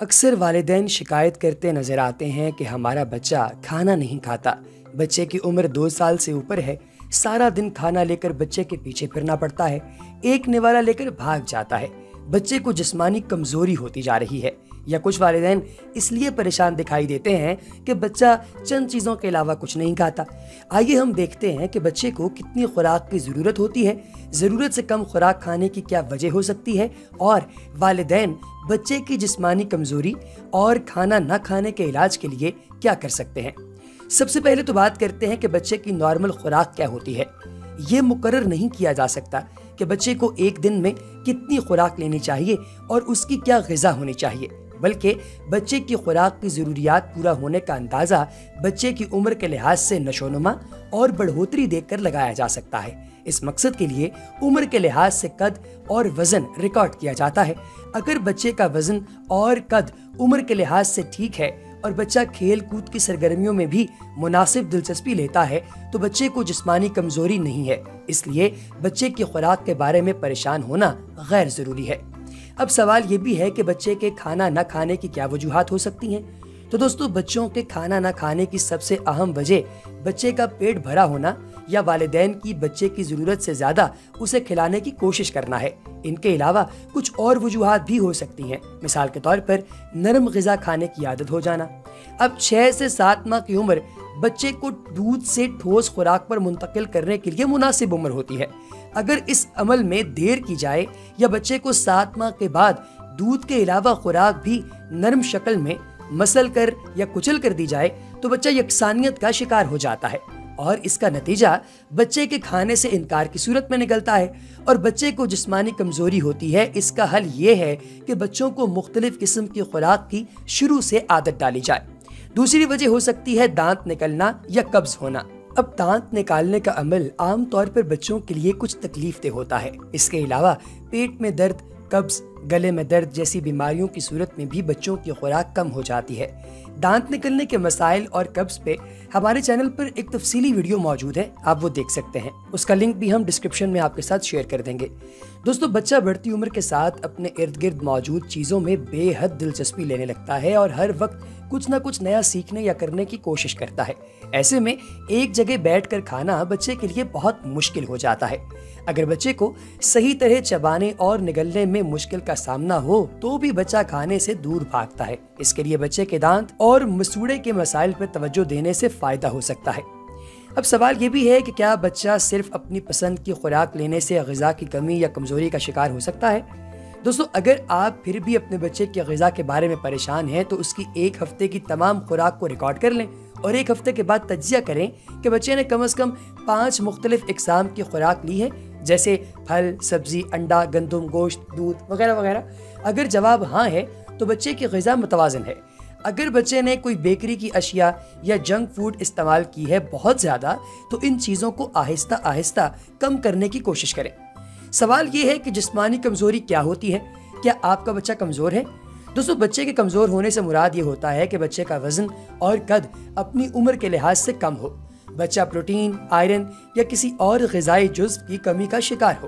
اکثر والدین شکایت کرتے نظر آتے ہیں کہ ہمارا بچہ کھانا نہیں کھاتا۔ بچے کی عمر 2 سال سے اوپر ہے، سارا دن کھانا لے کر بچے کے پیچھے پھرنا پڑتا ہے، ایک نوالا لے کر بھاگ جاتا ہے، بچے کو جسمانی کمزوری ہوتی جا رہی ہے۔ یا کچھ والدین اس لیے پریشان دکھائی دیتے ہیں کہ بچہ چند چیزوں کے علاوہ کچھ نہیں کھاتا۔ آئیے ہم دیکھتے ہیں کہ بچے کو کتنی خوراک کی ضرورت ہوتی ہے، ضرورت سے کم خوراک کھانے کی کیا وجہ ہو سکتی ہے، اور والدین بچے کی جسمانی کمزوری اور کھانا نہ کھانے کے علاج کے لیے کیا کر سکتے ہیں۔ سب سے پہلے تو بات کرتے ہیں کہ بچے کی نارمل خوراک کیا ہوتی ہے۔ یہ مقرر نہیں کیا جا سکتا کہ بچے کو ایک دن میں کتنی خوراک لینی چاہیے اور اس کی کیا غذا ہونی چاہیے، بلکہ بچے کی خوراک کی ضروریات پورا ہونے کا اندازہ بچے کی عمر کے لحاظ سے نشوونما اور بڑھوتری دیکھ کر لگایا جا سکتا ہے۔ اس مقصد کے لیے عمر کے لحاظ سے قد اور وزن ریکارڈ کیا جاتا ہے۔ اگر بچے کا وزن اور قد عمر کے لحاظ سے ٹھیک ہے اور بچہ کھیل کود کی سرگرمیوں میں بھی مناسب دلچسپی لیتا ہے تو بچے کو جسمانی کمزوری نہیں ہے، اس لیے بچے کی خوراک کے بارے میں پریشان ہونا غیر ضروری ہے۔ اب سوال یہ بھی ہے کہ بچے کے کھانا نہ کھانے کی کیا وجوہات ہو سکتی ہیں۔ تو دوستو، بچوں کے کھانا نہ کھانے کی سب سے اہم وجہ بچے کا پیٹ بھرا ہونا یا والدین کی بچے کی ضرورت سے زیادہ اسے کھلانے کی کوشش کرنا ہے۔ ان کے علاوہ کچھ اور وجوہات بھی ہو سکتی ہیں، مثال کے طور پر نرم غذا کھانے کی عادت ہو جانا۔ اب 6 سے 7 ماہ کی عمر بچے کو دودھ سے ٹھوس خوراک پر منتقل کرنے کے لیے مناسب عمر ہوتی ہے۔ اگر اس عمل میں دیر کی جائے یا بچے کو 7 ماہ کے بعد دودھ کے علاوہ خوراک بھی نرم شکل میں مسل کر یا کچل کر دی جائے تو بچہ یکسانیت کا شکار ہو جاتا ہے، اور اس کا نتیجہ بچے کے کھانے سے انکار کی صورت میں نکلتا ہے اور بچے کو جسمانی کمزوری ہوتی ہے۔ اس کا حل یہ ہے کہ بچوں کو مختلف قسم کی خوراک کی شروع سے عادت ڈالی جائے۔ دوسری وجہ ہو سکتی ہے دانت نکلنا یا قبض ہونا۔ اب دانت نکالنے کا عمل عام طور پر بچوں کے لیے کچھ تکلیف دہ ہوتا ہے۔ اس کے علاوہ پیٹ میں درد، قبض، گلے میں درد جیسی بیماریوں کی صورت میں بھی بچوں کی خوراک کم ہو جاتی ہے۔ دانت نکلنے کے مسائل اور قبض پہ ہمارے چینل پر ایک تفصیلی ویڈیو موجود ہے، آپ وہ دیکھ سکتے ہیں، اس کا لنک بھی ہم ڈسکرپشن میں آپ کے ساتھ شیئر کر دیں گے۔ دوستو، بچہ بڑھتی عمر کے ساتھ اپنے ارد گرد موجود چیزوں میں بے حد دلچسپی لینے لگتا ہے اور ہر وقت کچھ نہ کچھ نیا سیکھنے یا کرنے کی کوشش کرتا ہے۔ ایسے میں ایک جگہ بیٹھ کر کھانا بچے کے لیے بہت مشکل ہو جاتا ہے۔ اگر بچے کو صحیح طرح چبانے اور نگلنے میں مشکل کا سامنا ہو تو بھی بچہ کھانے سے دور بھاگتا ہے۔ اس کے لیے بچے کے دانت اور مسوڑے کے مسائل پر توجہ دینے سے فائدہ ہو سکتا ہے۔ اب سوال یہ بھی ہے کہ کیا بچہ صرف اپنی پسند کی خوراک لینے سے غذا کی کمی یا کمزوری کا شکار ہو سکتا ہے؟ دوستو، اگر آپ پھر بھی اپنے بچے کی غذا کے بارے میں پریشان ہیں تو اس کی 1 ہفتے کی تمام خوراک کو ریکارڈ کر لیں اور 1 ہفتے کے بعد تجزیہ کریں کہ بچے نے کم از کم 5 مختلف اقسام کی خوراک لی ہے، جیسے پھل، سبزی، انڈا، گندم، گوشت، دودھ وغیرہ وغیرہ۔ اگر جواب ہاں ہے تو بچے کی غذا متوازن ہے۔ اگر بچے نے کوئی بیکری کی اشیاء یا جنک فوڈ استعمال کی ہے بہت زیادہ تو ان چیزوں کو آہستہ آہستہ کم کرنے کی کوشش کریں۔ سوال یہ ہے کہ جسمانی کمزوری کیا ہوتی ہے؟ کیا آپ کا بچہ کمزور ہے؟ دوستو، بچے کے کمزور ہونے سے مراد یہ ہوتا ہے کہ بچے کا وزن اور قد اپنی عمر کے لحاظ سے کم ہو، بچہ پروٹین، آئرن یا کسی اور غذائی جزو کی کمی کا شکار ہو۔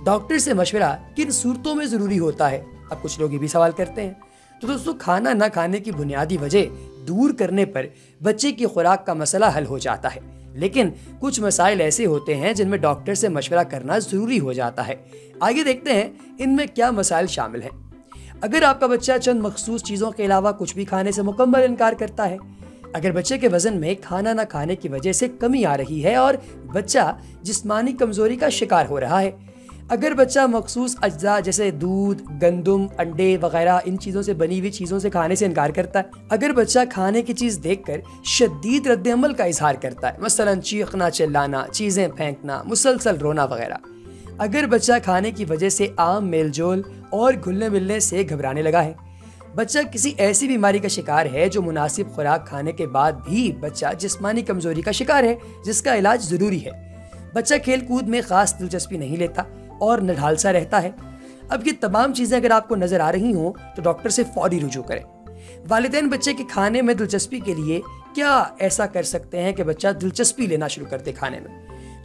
ڈاکٹر سے مشورہ کن صورتوں میں ضروری ہوتا ہے؟ اب کچھ لوگ یہ بھی سوال کرتے ہیں۔ تو دوستو، کھانا نہ کھانے کی بنیادی وجہ دور کرنے پر بچے کی خوراک کا مسئلہ حل ہو جاتا ہے، لیکن کچھ مسائل ایسے ہوتے ہیں جن میں ڈاکٹر سے مشورہ کرنا ضروری ہو جاتا ہے۔ آئیے دیکھتے ہیں ان میں کیا مسائل شامل ہیں۔ اگر آپ کا بچہ چند مخصوص چیزوں کے علاوہ کچھ بھی کھانے سے مکمل انکار کرتا ہے، اگر بچے کے وزن میں کھانا نہ کھانے کی وجہ سے کمی آ رہی ہے اور بچہ جسمانی کمزوری کا شکار ہو رہا ہے، اگر بچہ مخصوص اجزاء جیسے دودھ، گندم، انڈے وغیرہ ان چیزوں سے بنی ہوئی چیزوں سے کھانے سے انکار کرتا ہے، اگر بچہ کھانے کی چیز دیکھ کر شدید رد عمل کا اظہار کرتا ہے، مثلا چیخنا، چلانا، چیزیں پھینکنا، مسلسل رونا وغیرہ، اگر بچہ کھانے کی وجہ سے عام میل جول اور گھلنے ملنے سے گھبرانے لگا ہے، بچہ کسی ایسی بیماری کا شکار ہے جو مناسب خوراک کھانے کے بعد بھی بچہ جسمانی کمزوری کا شکار ہے جس کا علاج ضروری ہے، بچہ کھیل کود میں خاص دلچسپی نہیں لیتا اور نڈھال سا رہتا ہے۔ اب یہ تمام چیزیں اگر آپ کو نظر آ رہی ہوں تو ڈاکٹر سے فوری رجوع کریں۔ والدین بچے کے کھانے میں دلچسپی کے لیے کیا ایسا کر سکتے ہیں کہ بچہ دلچسپی لینا شروع کر دے کھانے میں؟